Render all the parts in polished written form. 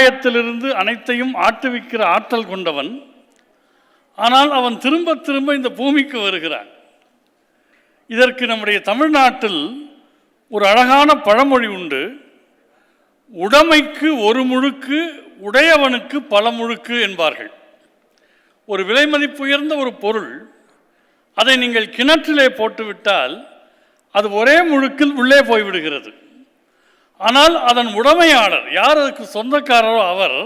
ஆகாயத்திலிருந்து அனைத்தையும் ஆட்டுவிக்கிற ஆற்றல் கொண்டவன். ஆனால் அவன் திரும்ப திரும்ப இந்த பூமிக்கு வருகிறான். இதற்கு நம்முடைய தமிழ்நாட்டில் ஒரு அழகான பழமொழி உண்டு. உடைமைக்கு ஒரு முழுக்கு, உடையவனுக்கு பல முழுக்கு என்பார்கள். ஒரு விலை மதிப்பு உயர்ந்த ஒரு பொருள், அதை நீங்கள் கிணற்றிலே போட்டுவிட்டால் அது ஒரே முழுக்கில் உள்ளே போய்விடுகிறது. ஆனால் அதன் உடைமையாளர் யார், அதுக்கு சொந்தக்காரரோ அவர்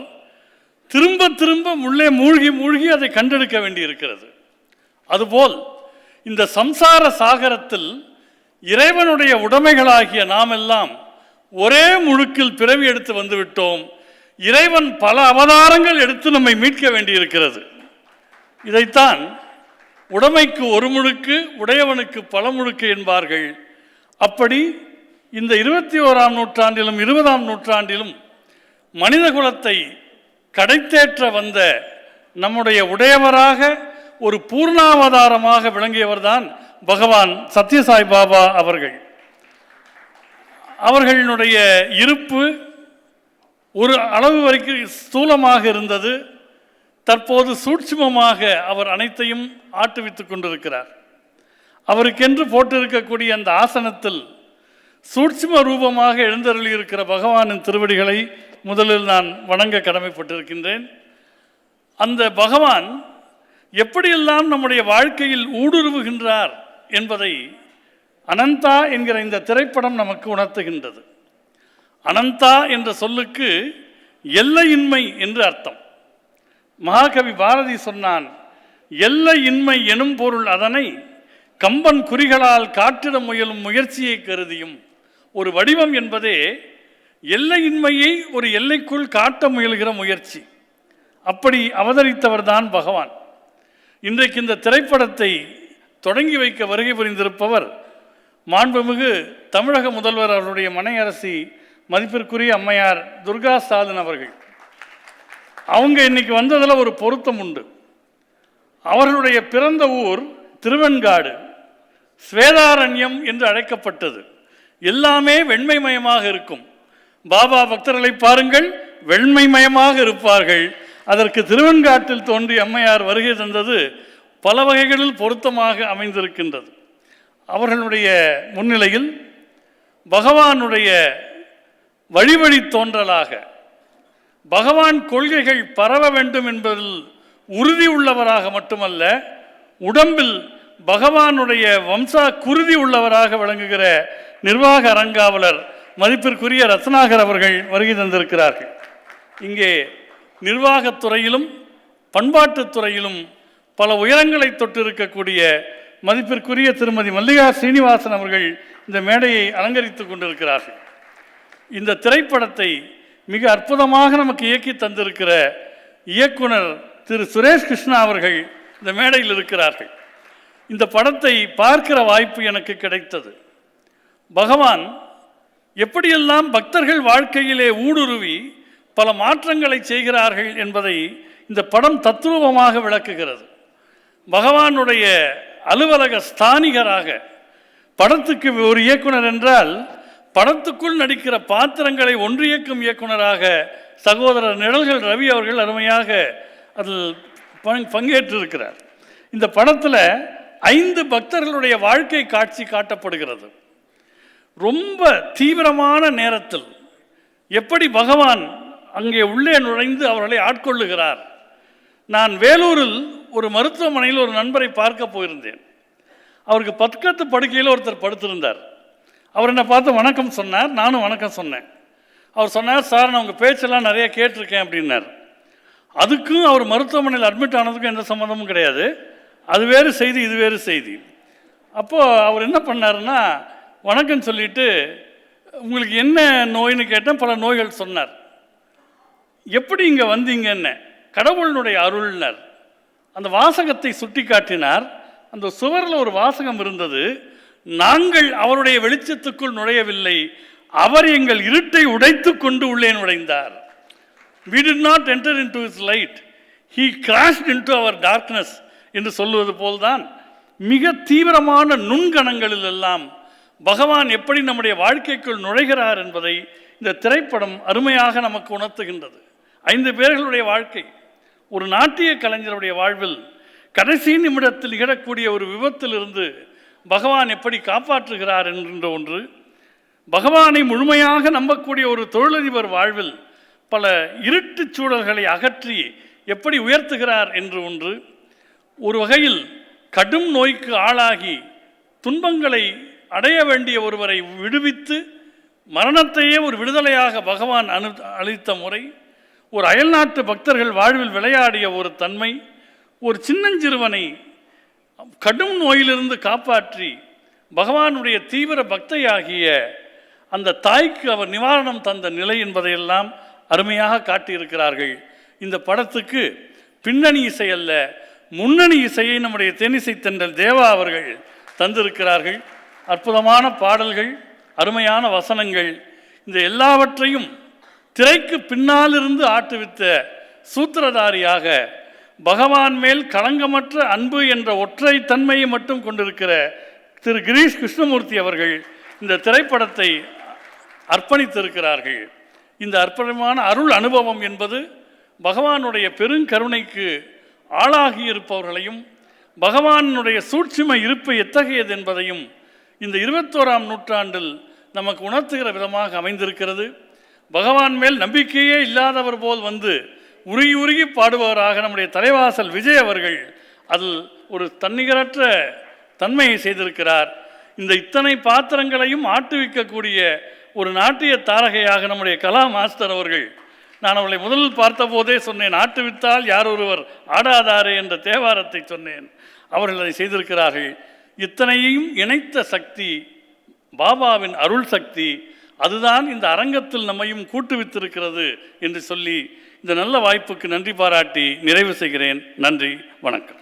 திரும்ப திரும்ப உள்ளே மூழ்கி மூழ்கி அதை கண்டெடுக்க வேண்டியிருக்கிறது. அதுபோல் இந்த சம்சார சாகரத்தில் இறைவனுடைய உடைமைகளாகிய நாம் எல்லாம் ஒரே முழுக்கில் பிறவி எடுத்து வந்துவிட்டோம். இறைவன் பல அவதாரங்கள் எடுத்து நம்மை மீட்க வேண்டியிருக்கிறது. இதைத்தான் உடைமைக்கு ஒரு முழுக்கு, உடையவனுக்கு பல முழுக்கு என்பார்கள். அப்படி இந்த 21ஆம் நூற்றாண்டிலும் 20ஆம் நூற்றாண்டிலும் மனித குலத்தை கடைத்தேற்ற வந்த நம்முடைய உடையவராக ஒரு பூர்ணாவதாரமாக விளங்கியவர்தான் பகவான் சத்யசாய் பாபா அவர்கள். அவர்களுடைய இருப்பு ஒரு அளவு வரைக்கும் ஸ்தூலமாக இருந்தது. தற்போது சூட்சுமமாக அவர் அனைத்தையும் ஆட்டுவித்துக் கொண்டிருக்கிறார். அவருக்கென்று போட்டிருக்கக்கூடிய அந்த ஆசனத்தில் சூட்சும ரூபமாக எழுந்தருளியிருக்கிற பகவானின் திருவடிகளை முதலில் நான் வணங்க கடமைப்பட்டிருக்கின்றேன். அந்த பகவான் எப்படியெல்லாம் நம்முடைய வாழ்க்கையில் ஊடுருவுகின்றார் என்பதை அனந்தா என்கிற இந்த திரைப்படம் நமக்கு உணர்த்துகின்றது. அனந்தா என்ற சொல்லுக்கு எல்லையின்மை என்று அர்த்தம். மகாகவி பாரதி சொன்னான், எல்லையின்மை எனும் பொருள் அதனை கம்பன் குறிகளால் காட்டிட முயலும் முயற்சியை கருதியும். ஒரு வடிவம் என்பதே எல்லையின்மையை ஒரு எல்லைக்குள் காட்ட முயல்கிற முயற்சி. அப்படி அவதரித்தவர்தான் பகவான். இன்றைக்கு இந்த திரைப்படத்தை தொடங்கி வைக்க வருகை புரிந்திருப்பவர் மாண்புமிகு தமிழக முதல்வர் அவருடைய மனையரசி மதிப்பிற்குரிய அம்மையார் துர்கா ஸ்டாலின் அவர்கள். அவங்க இன்னைக்கு வந்ததில் ஒரு பொருத்தம் உண்டு. அவர்களுடைய பிறந்த ஊர் திருவெண்காடு, ஸ்வேதாரண்யம் என்று அழைக்கப்பட்டது. எல்லாமே வெண்மைமயமாக இருக்கும். பாபா பக்தர்களை பாருங்கள், வெண்மைமயமாக இருப்பார்கள். அதற்கு திருவெண்காட்டில் தோன்றி அம்மையார் வருகை தந்தது பல வகைகளில் பொருத்தமாக அமைந்திருக்கின்றது. அவர்களுடைய முன்னிலையில் பகவானுடைய வழிவழி தோன்றலாக பகவான் கொள்கைகள் பரவ வேண்டும் என்பதில் உறுதி உள்ளவராக மட்டுமல்ல, உடம்பில் பகவானுடைய வம்சா குருதி உள்ளவராக விளங்குகிற நிர்வாக அரங்காவலர் மதிப்பிற்குரிய ரத்னாகர் அவர்கள் வருகை தந்திருக்கிறார்கள். இங்கே நிர்வாகத்துறையிலும் பண்பாட்டுத்துறையிலும் பல உயரங்களை தொட்டிருக்கக்கூடிய மதிப்பிற்குரிய திருமதி மல்லிகா ஸ்ரீனிவாசன் அவர்கள் இந்த மேடையை அலங்கரித்துக் கொண்டிருக்கிறார்கள். இந்த திரைப்படத்தை மிக அற்புதமாக நமக்கு இயக்கி தந்திருக்கிற இயக்குனர் திரு சுரேஷ் கிருஷ்ணா அவர்கள் இந்த மேடையில் இருக்கிறார்கள். இந்த படத்தை பார்க்கிற வாய்ப்பு எனக்கு கிடைத்தது. பகவான் எப்படியெல்லாம் பக்தர்கள் வாழ்க்கையிலே ஊடுருவி பல மாற்றங்களை செய்கிறார்கள் என்பதை இந்த படம் தத்ரூபமாக விளக்குகிறது. பகவானுடைய அலுவலக ஸ்தானிகராக, படத்துக்கு ஒரு இயக்குனர் என்றால் படத்துக்குள் நடிக்கிற பாத்திரங்களை ஒன்றியக்கும் இயக்குனராக சகோதரர் நிழல்கள் ரவி அவர்கள் அருமையாக அதில் பங்கேற்றிருக்கிறார். இந்த படத்தில் 5 பக்தர்களுடைய வாழ்க்கை காட்சி காட்டப்படுகிறது. ரொம்ப தீவிரமான நேரத்தில் எப்படி பகவான் அங்கே உள்ளே நுழைந்து அவர்களை ஆட்கொள்ளுகிறார். நான் வேலூரில் ஒரு மருத்துவமனையில் ஒரு நண்பரை பார்க்க போயிருந்தேன். அவருக்கு பக்கத்து படுக்கையில் ஒருத்தர் படுத்திருந்தார். அவர் என்னை பார்த்து வணக்கம் சொன்னார். நானும் வணக்கம் சொன்னேன். அவர் சொன்னார், சார் நான் உங்கள் பேச்செல்லாம் நிறைய கேட்டிருக்கேன் அப்படின்னார். அதுக்கும் அவர் மருத்துவமனையில் அட்மிட் ஆனதுக்கும் எந்த சம்மந்தமும் கிடையாது. அது வேறு செய்தி, இது வேறு செய்தி. அப்போது அவர் என்ன பண்ணாருன்னா, வணக்கம் சொல்லிவிட்டு உங்களுக்கு என்ன நோயின்னு கேட்டேன். பல நோய்கள் சொன்னார். எப்படி இங்கே வந்தீங்கன்னு, கடவுளினுடைய அருள்னர். அந்த வாசகத்தை சுட்டி காட்டினார். அந்த சுவரில் ஒரு வாசகம் இருந்தது, நாங்கள் அவருடைய வெளிச்சத்துக்குள் நுழையவில்லை, அவர் எங்கள் இருட்டை உடைத்து கொண்டு உள்ளே நுழைந்தார். We did not enter into his light, he crashed into our darkness என்று சொல்லுவது போல்தான் மிக தீவிரமான நுண்கணங்களில் எல்லாம் பகவான் எப்படி நம்முடைய வாழ்க்கைக்குள் நுழைகிறார் என்பதை இந்த திரைப்படம் அருமையாக நமக்கு உணர்த்துகின்றது. 5 பேர்களுடைய வாழ்க்கை. ஒரு நாட்டிய கலைஞருடைய வாழ்வில் கடைசி நிமிடத்தில் நிகழக்கூடிய ஒரு விபத்திலிருந்து பகவான் எப்படி காப்பாற்றுகிறார் என்கின்ற ஒன்று, பகவானை முழுமையாக நம்பக்கூடிய ஒரு தொழிலதிபர் வாழ்வில் பல இருட்டு சூழல்களை அகற்றி எப்படி உயர்த்துகிறார் என்று ஒன்று, ஒரு வகையில் கடும் நோய்க்கு ஆளாகி துன்பங்களை அடைய வேண்டிய ஒருவரை விடுவித்து மரணத்தையே ஒரு விடுதலையாக பகவான் அளித்த முறை, ஒரு அயல்நாட்டு பக்தர்கள் வாழ்வில் விளையாடிய ஒரு தன்மை, ஒரு சின்னஞ்சிறுவனை கடும் நோயிலிருந்து காப்பாற்றி பகவானுடைய தீவிர பக்தையாகிய அந்த தாய்க்கு அவர் நிவாரணம் தந்த நிலை என்பதையெல்லாம் அருமையாக காட்டியிருக்கிறார்கள். இந்த படத்துக்கு பின்னணி இசை அல்ல, முன்னணி இசையை நம்முடைய தேனிசை தென்றல் தேவா அவர்கள் தந்திருக்கிறார்கள். அற்புதமான பாடல்கள், அருமையான வசனங்கள், இந்த எல்லாவற்றையும் திரைக்கு பின்னாலிருந்து ஆட்டுவித்த சூத்திரதாரியாக பகவான் மேல் களங்கமற்ற அன்பு என்ற ஒற்றை தன்மையை மட்டும் கொண்டிருக்கிற திரு கிரீஷ் கிருஷ்ணமூர்த்தி அவர்கள் இந்த திரைப்படத்தை அர்ப்பணித்திருக்கிறார்கள். இந்த அற்புதமான அருள் அனுபவம் என்பது பகவானுடைய பெருங்கருணைக்கு ஆளாகி இருப்பவர்களையும் பகவானுடைய சூட்சும இருப்பு எத்தகையது என்பதையும் இந்த 21ஆம் நூற்றாண்டில் நமக்கு உணர்த்துகிற விதமாக அமைந்திருக்கிறது. பகவான் மேல் நம்பிக்கையே இல்லாதவர் போல் வந்து உருகி உருகி பாடுபவராக நம்முடைய தலைவாசல் விஜய் அவர்கள் அதில் ஒரு தன்னிகரற்ற தன்மையை செய்திருக்கிறார். இந்த இத்தனை பாத்திரங்களையும் ஆட்டுவிக்கக்கூடிய ஒரு நாட்டிய தாரகையாக நம்முடைய கலா மாஸ்டர் அவர்கள், நான் அவளை முதலில் பார்த்த போதே சொன்னேன், ஆட்டுவித்தால் யார் ஒருவர் ஆடாதாரே என்ற தேவாரத்தை சொன்னேன். அவர்கள் அதை செய்திருக்கிறார்கள். இத்தனையும் இணைத்த சக்தி பாபாவின் அருள் சக்தி, அதுதான் இந்த அரங்கத்தில் நம்மையும் கூட்டுவித்திருக்கிறது என்று சொல்லி இந்த நல்ல வாய்ப்புக்கு நன்றி பாராட்டி நிறைவு செய்கிறேன். நன்றி, வணக்கம்.